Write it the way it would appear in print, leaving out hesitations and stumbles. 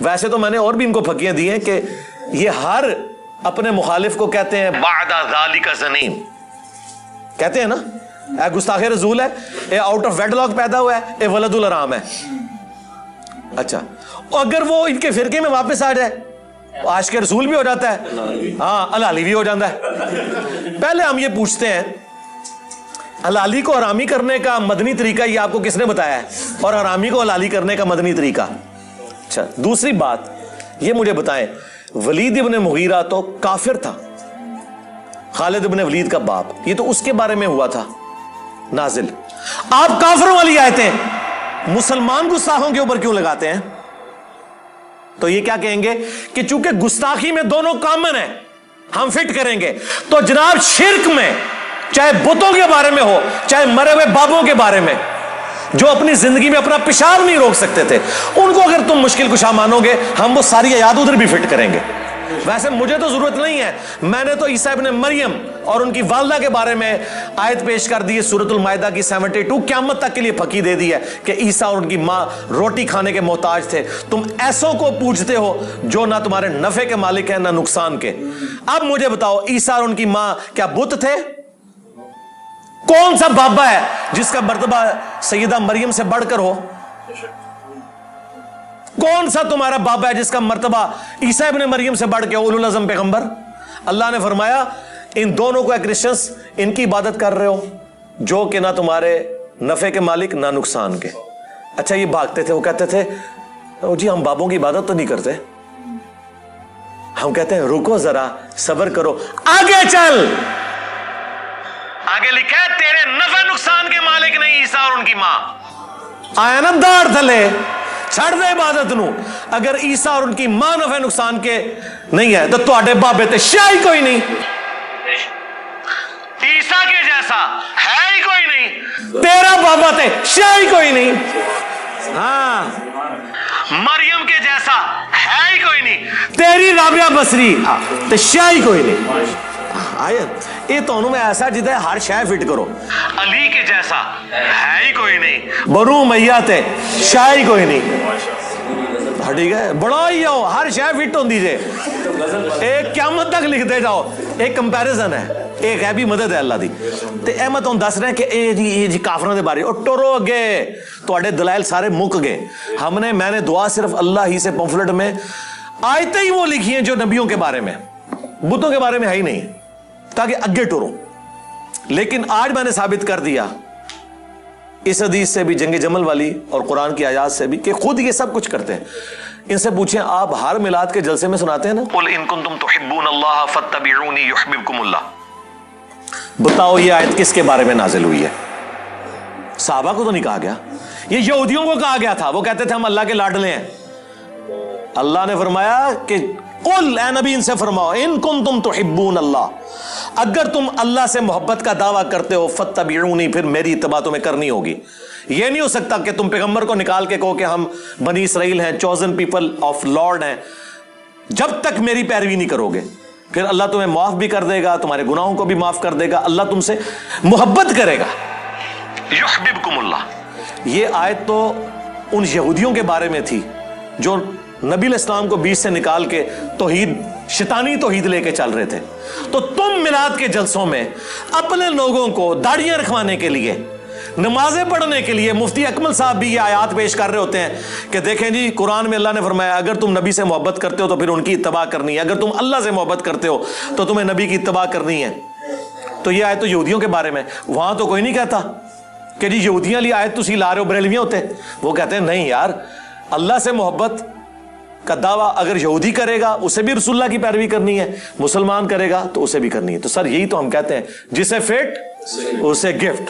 वैसे तो मैंने और भी इनको फकियां दी हैं कि ये हर अपने मुखालिफ को कहते हैं बादा ज़ालिका ज़नीन, कहते हैं ना, ए गुस्ताखे रसूल है, ए आउट ऑफ वेडलॉक पैदा हुआ है, ए वलदुल हराम है। अच्छा, अगर वो इनके फिरके में वापस आ जाए आशिक रसूल भी हो जाता है, हाँ हलाली भी हो जाता है। पहले हम ये पूछते हैं, हलाली को हरामी करने का मदनी तरीका ये आपको किसने बताया है, और हरामी को हलाली करने का मदनी तरीका? अच्छा, दूसरी बात ये मुझे बताएं, वलीद इब्न मुगीरा तो काफिर था, खालिद इब्न वलीद का बाप, ये तो उसके बारे में हुआ था नाजिल। आप काफिरों वाली आयतें मुसलमान गुस्ताखों के ऊपर क्यों लगाते हैं? तो ये क्या कहेंगे कि चूंकि गुस्ताखी में दोनों कॉमन है, हम फिट करेंगे। तो जनाब शिर्क में चाहे बुतों के बारे में हो, चाहे मरे हुए बाबों के बारे में, जो अपनी जिंदगी में अपना पेशाब नहीं रोक सकते थे, उनको अगर तुम मुश्किल कुशा मानोगे, हम वो सारी आयात उधर भी फिट करेंगे। वैसे मुझे तो जरूरत नहीं है, मैंने तो ईसा इब्न मरियम और उनकी वालदा के बारे में आयत पेश कर दी है सूरतुल माइदा की 72, क़यामत तक के लिए फकी दे दी है कि ईसा और उनकी मां रोटी खाने के मोहताज थे। तुम ऐसों को पूछते हो जो ना तुम्हारे नफे के मालिक हैं ना नुकसान के। अब मुझे बताओ, ईसा और उनकी मां क्या बुत थे? कौन सा बाबा है जिसका मर्तबा सैयदा मरियम से बढ़कर हो? कौन सा तुम्हारा बाबा है जिसका मर्तबा ईसा इब्न मरियम से बढ़ के उलुल अज़म पैगंबर? अल्लाह ने फरमाया इन दोनों को क्रिश्चियंस इनकी इबादत कर रहे हो जो कि ना तुम्हारे नफे के मालिक ना नुकसान के। अच्छा, ये भागते थे, वो कहते थे जी हम बाबों की इबादत तो नहीं करते। हम कहते हैं रुको जरा, सब्र करो, आगे चल। आगे लिखा है तेरे नफे नुकसान के मालिक नहीं ईसा और उनकी मां। आया ना दाड़ थले, छड़ दे इबादत नू। अगर ईसा और उनकी मां नफे नुकसान के नहीं है तो तुम्हारे बाबे ते शाही कोई नहीं, ईसा के जैसा है ही कोई नहीं, तेरा बाबा ते शाही कोई नहीं, हाँ मरियम के जैसा है ही कोई नहीं, तेरी राबिया बसरी ते शाही कोई नहीं। आया ये तो मैं ऐसा जिदा हर शय फिट करो, अली के जैसा है ही कोई नहीं, बरू मैया ते शाही कोई नहीं। ठीक है, बड़ा ही आओ, हर शय फिट होती जे, एक क़यामत तक लिखते जाओ। एक कंपैरिजन है, एक है भी मदद है अल्लाह दी। ते ए मैं तुहानू दस रहा कि ये जी काफिरों के बारे और टुरो अगे, तुहाडे दलाइल सारे मुक गए। मैंने दुआ सिर्फ अल्लाह ही से पंफलेट में आयतें ही वो लिखी हैं जो नबियों के बारे में, बुतों के बारे में है ही नहीं, ताकि आगे टुरो। लेकिन आज मैंने साबित कर दिया इस हदीस से भी, जंग जमल वाली और कुरान की आयात से भी, कि खुद ये सब कुछ करते हैं। इनसे पूछें, आप हर मिलाद के जलसे में सुनाते हैं ना, कुल इन कुंतुम तुहिब्बूनल्लाह फत्तबिऊनी युहिब्बुकुमुल्लाह। बताओ ये आयत किसके बारे में नाजिल हुई है? सहाबा को तो नहीं कहा गया, ये यहूदियों को कहा गया था। वो कहते थे हम अल्लाह के लाडले हैं। अल्लाह ने फरमाया कि कुल ए नबी इनसे फरमाओ इन कुंतुम तुहिब्बूनल्लाह, अगर तुम अल्लाह से मोहब्बत का दावा करते हो फत्तबिऊनी, फिर मेरी इत्तबा तुम्हें करनी होगी। यह नहीं हो सकता कि तुम पैगंबर को निकाल के कहो कि हम बनी इसराइल हैं, चोजन पीपल ऑफ लॉर्ड हैं। जब तक मेरी पैरवी नहीं करोगे फिर अल्लाह तुम्हें माफ भी कर देगा, तुम्हारे गुनाहों को भी माफ कर देगा, अल्लाह तुमसे मोहब्बत करेगा। युहिब्बुकुमुल्लाह। ये आयत तो उन यहूदियों के बारे में थी जो नबी इस्लाम को बीच से निकाल के तौहीद, शैतानी तौहीद लेके चल रहे थे। तो तुम मिलाद के जलसों में अपने लोगों को दाढ़ियां रखवाने के लिए, नमाजें पढ़ने के लिए, मुफ्ती अकमल साहब भी ये आयात पेश कर रहे होते हैं कि देखें जी कुरान में अल्लाह ने फरमाया अगर तुम नबी से मोहब्बत करते हो तो फिर उनकी इत्तबा करनी है, अगर तुम अल्लाह से मोहब्बत करते हो तो तुम्हें नबी की इत्तबा करनी है। तो ये आयत तो यहूदियों के बारे में, वहां तो कोई नहीं कहता कि जी यहूदियां ली आयत तुसी ला रहे हो, बरेलवियां होते। वो कहते हैं नहीं यार, अल्लाह से मोहब्बत का दावा अगर यहूदी करेगा उसे भी रसूलुल्लाह की पैरवी करनी है, मुसलमान करेगा तो उसे भी करनी है। तो सर यही तो हम कहते हैं, जिसे फिट उसे गिफ्ट।